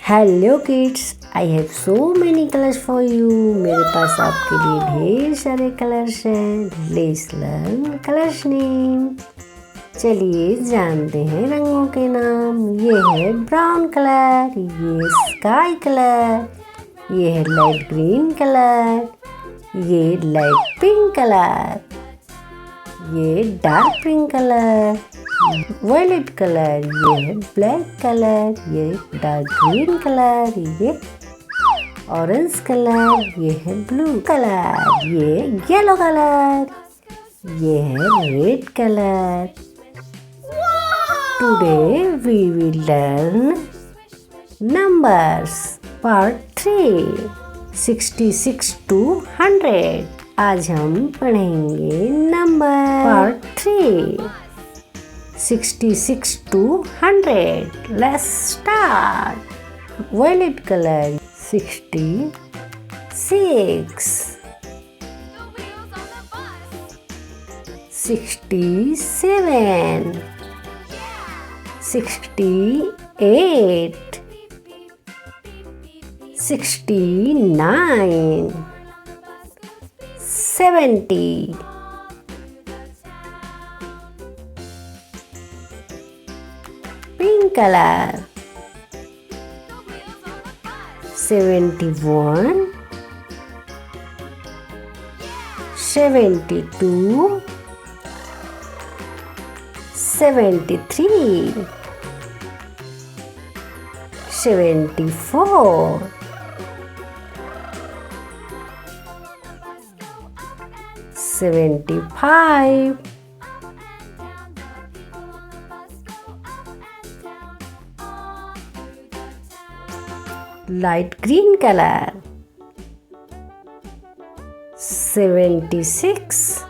Hello kids, I have so many colours for you. मेरे पास आपके लिए ढेर सारे कलर्स हैं। Let's learn colours name. चलिए जानते हैं रंगों के नाम। ये है ब्राउन कलर, ये स्काई कलर, ये है लाइट ग्रीन कलर, ये लाइट पिंक कलर, ये dark pink colour, violet colour, ये है ब्लैक कलर, ये डार्क ग्रीन कलर, ये ऑरेंज कलर, ये है ब्लू कलर, ये येलो कलर, ये है red colour. Today we will learn numbers part 3 66 to 100। आज हम पढ़ेंगे number part 3 66 to 100। Let's start. Violet color 66, 67, 68, 69, 70, pink color 71, 72, 73, 74, 75, light green color 76,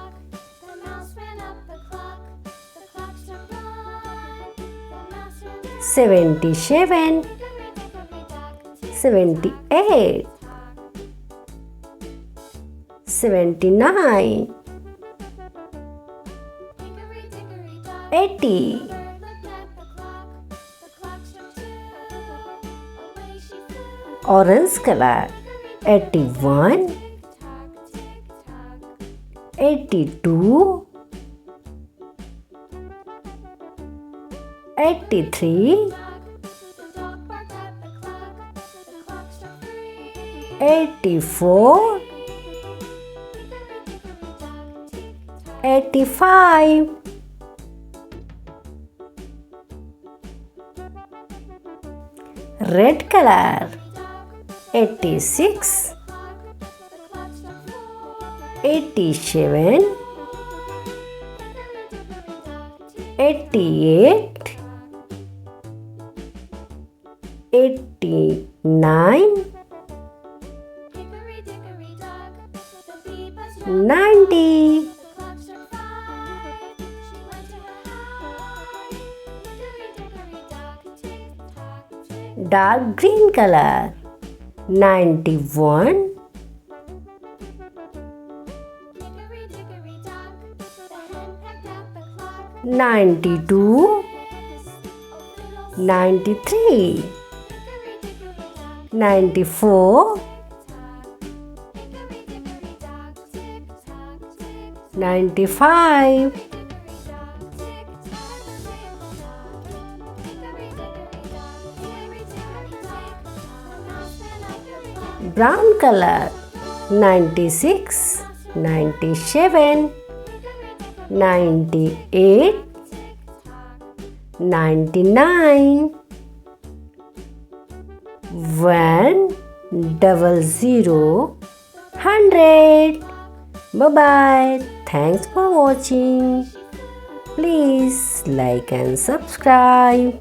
77, 78, 79, 80, 'orange color 81, 82, 83, 84, 85, 'red color 86, 87, 88, 89, 90, dark green color 91, 92, 93, 94, 95, brown color 96, 97, 98, 99, 100, 100. Bye bye. Thanks for watching. Please like and subscribe.